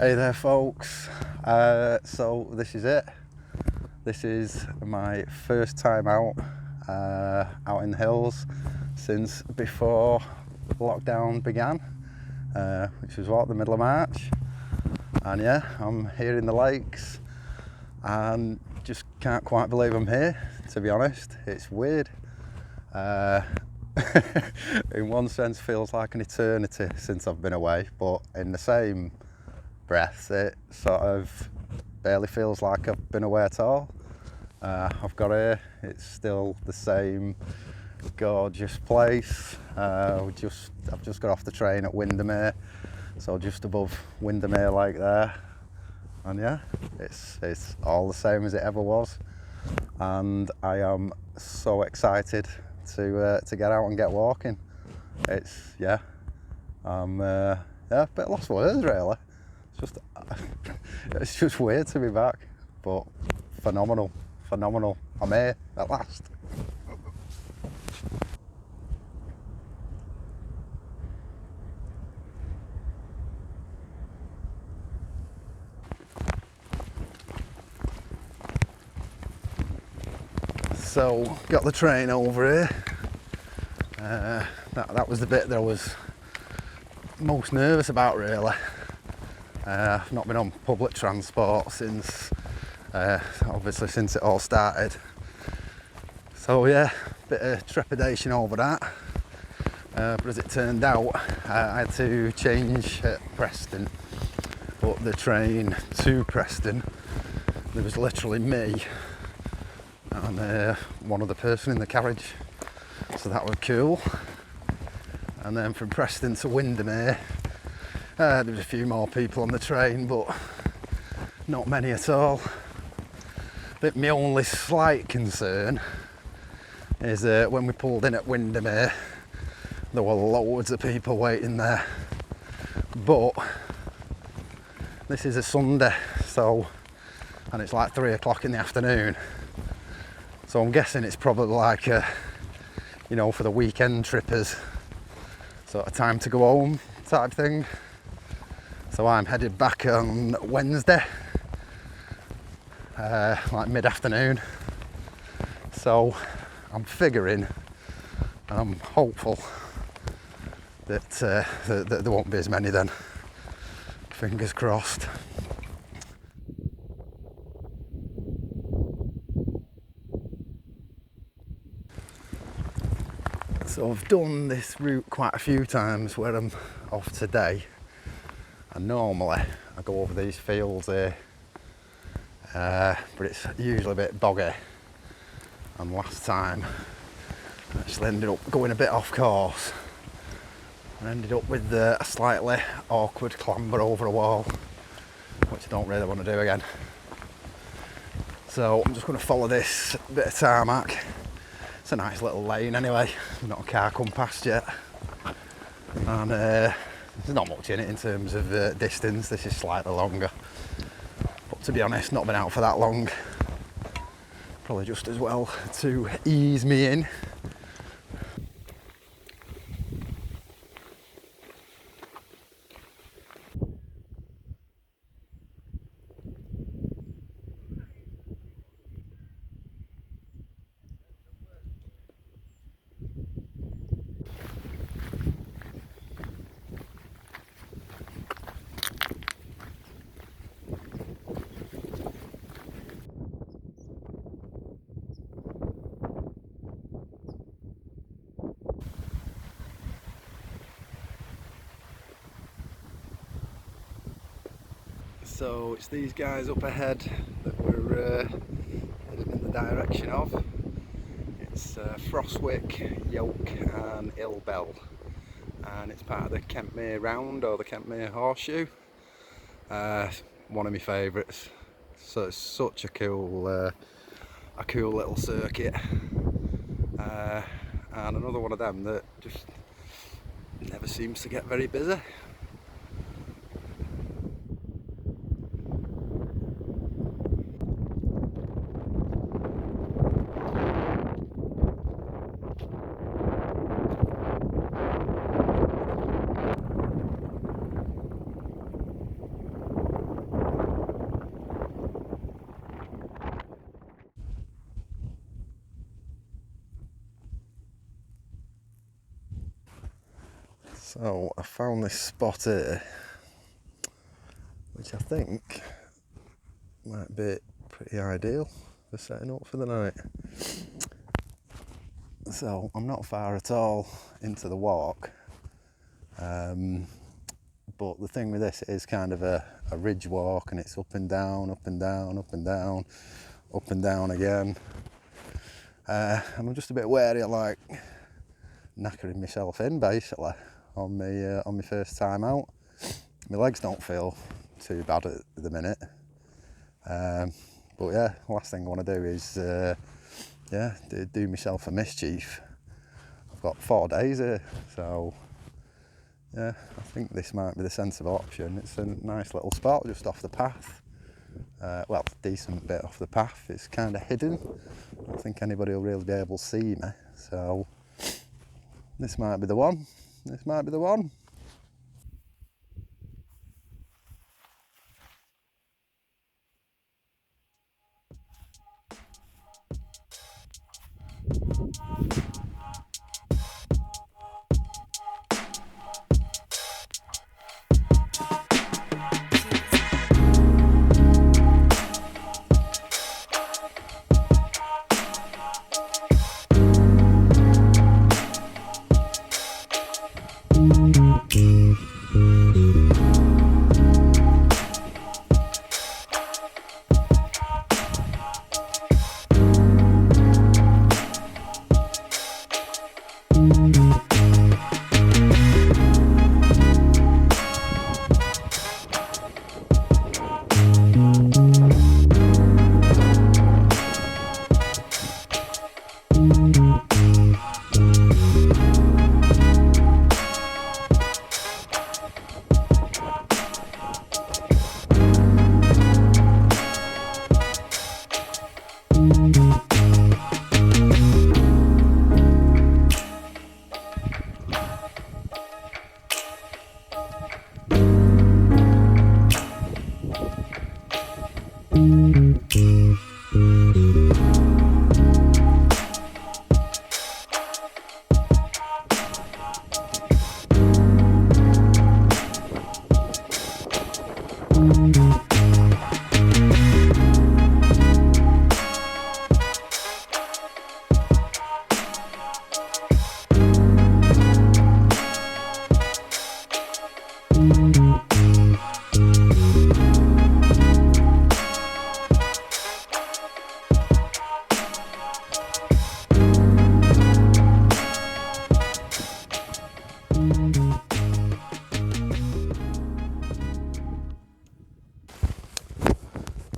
Hey there folks, so this is it. This is my first time out in the hills since before lockdown began, which was the middle of March. And yeah, I'm here in the lakes and just can't quite believe I'm here, to be honest. It's weird. In one sense feels like an eternity since I've been away, but in the same breath it sort of barely feels like I've been away at all. I've got here, it's still the same gorgeous place. I've just got off the train at Windermere, so just above Windermere Lake there, and yeah, it's all the same as it ever was, and I am so excited to get out and get walking. I'm a bit lost for words really. It's just weird to be back, but phenomenal. I'm here at last. So got the train over here. That was the bit that I was most nervous about really. I've not been on public transport since obviously since it all started, so yeah, bit of trepidation over that, but as it turned out I had to change at Preston, but the train to Preston, there was literally me and one other person in the carriage, so that was cool. And then from Preston to Windermere, there was a few more people on the train, but not many at all. I think my only slight concern is when we pulled in at Windermere, there were loads of people waiting there. But this is a Sunday, and it's like 3 o'clock in the afternoon. So I'm guessing it's probably like for the weekend trippers, sort of time to go home type thing. So I'm headed back on Wednesday, like mid-afternoon. So I'm hopeful that there won't be as many then. Fingers crossed. So I've done this route quite a few times where I'm off today, and normally I go over these fields here, but it's usually a bit boggy, and last time I actually ended up going a bit off course and ended up with a slightly awkward clamber over a wall, which I don't really want to do again. So I'm just going to follow this bit of tarmac. It's a nice little lane anyway, not a car come past yet, and there's not much in it in terms of distance. This is slightly longer, but to be honest, not been out for that long, probably just as well to ease me in. So it's these guys up ahead that we're heading in the direction of. It's Frostwick, Yoke and Ilbel, and it's part of the Kentmere Round or the Kentmere Horseshoe. One of my favourites. So it's such a cool little circuit, and another one of them that just never seems to get very busy. So I found this spot here, which I think might be pretty ideal for setting up for the night. So I'm not far at all into the walk, but the thing with this, it is kind of a ridge walk, and it's up and down, up and down, up and down, up and down again. And I'm just a bit wary of like knackering myself in basically on my first time out. My legs don't feel too bad at the minute, but yeah, the last thing I want to do is do myself a mischief. I've got 4 days here, so yeah, I think this might be the sensible option. It's a nice little spot just off the path. Well, decent bit off the path. It's kind of hidden. I don't think anybody will really be able to see me, so this might be the one. This might be the one.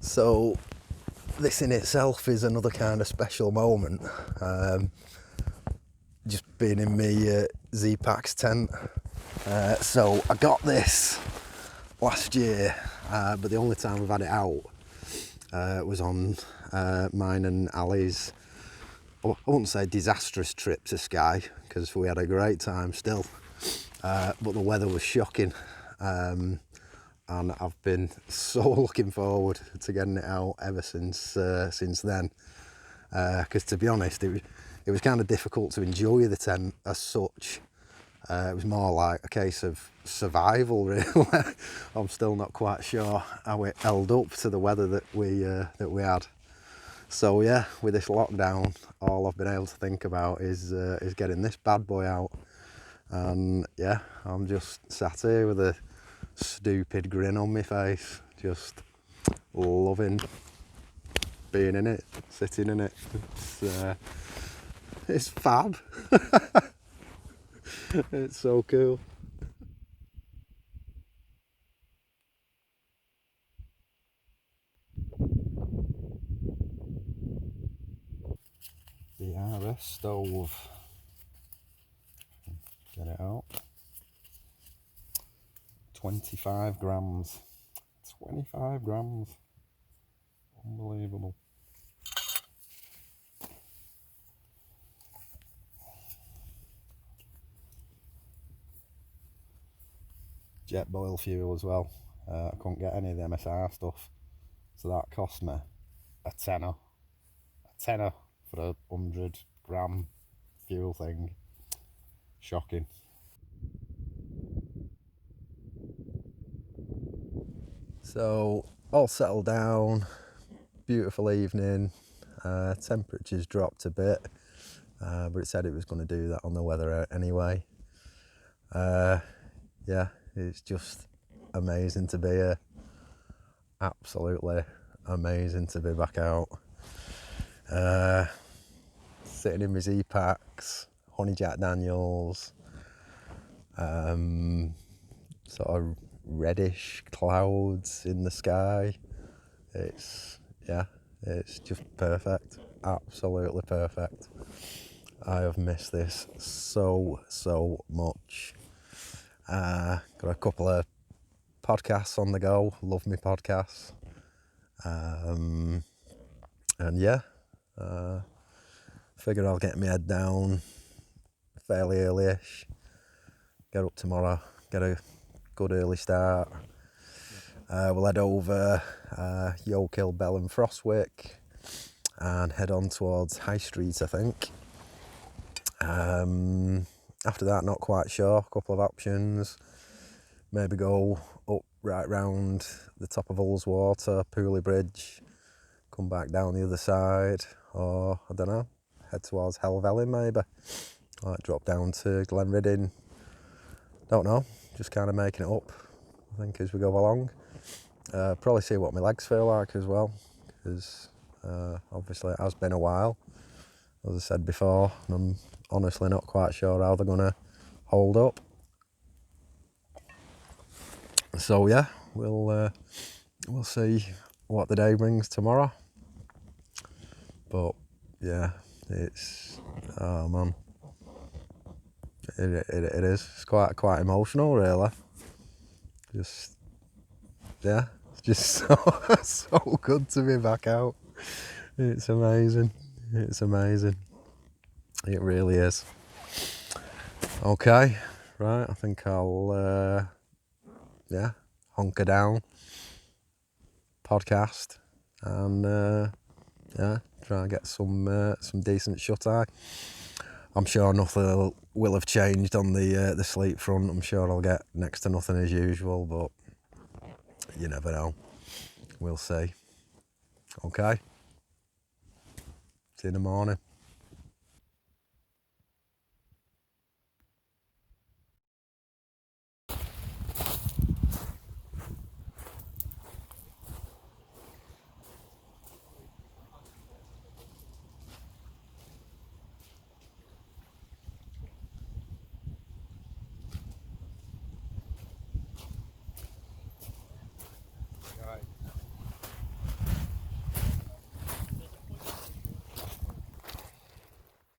So this in itself is another kind of special moment. Just being in my Z-Packs tent. So I got this last year, but the only time I've had it out was on mine and Ali's, I wouldn't say disastrous trip to Skye, because we had a great time still, but the weather was shocking. And I've been so looking forward to getting it out ever since then. Because to be honest, it was kind of difficult to enjoy the tent as such. It was more like a case of survival, really. I'm still not quite sure how it held up to the weather that we had. So yeah, with this lockdown, all I've been able to think about is getting this bad boy out. And yeah, I'm just sat here with a stupid grin on my face, just loving being in it, sitting in it. It's fab. It's so cool. The RS stove. Get it out. 25 grams. 25 grams. Unbelievable. Jet boil fuel as well. I couldn't get any of the MSR stuff, so that cost me a tenner. A tenner for a 100 gram fuel thing. Shocking. So all settled down, beautiful evening, temperatures dropped a bit, but it said it was going to do that on the weather anyway. Yeah, it's just amazing to be here, absolutely amazing to be back out. Sitting in my Z-Packs, honey Jack Daniels, sort of reddish clouds in the sky. It's just perfect, absolutely perfect. I have missed this so much. Got a couple of podcasts on the go, love me podcasts. And yeah, figure I'll get my head down fairly early-ish, get up tomorrow, get a good early start. We'll head over Yoke Hill, Bell and Frostwick and head on towards High Street, I think. After that, not quite sure, a couple of options. Maybe go up right round the top of Ullswater, Pooley Bridge, come back down the other side, or I don't know, head towards Helvellyn maybe. Like drop down to Glenridding. Don't know, just kind of making it up, I think, as we go along. Probably see what my legs feel like as well, because obviously it has been a while, as I said before, and I'm honestly not quite sure how they're going to hold up. So yeah, we'll see what the day brings tomorrow. But yeah, it's, oh man, it is. It's quite emotional, really. Just, yeah, it's just so good to be back out. It's amazing. It's amazing. It really is. Okay, right. I think I'll hunker down, podcast, and try and get some decent shut eye. I'm sure nothing will have changed on the sleep front. I'm sure I'll get next to nothing as usual, but you never know. We'll see. Okay. See you in the morning.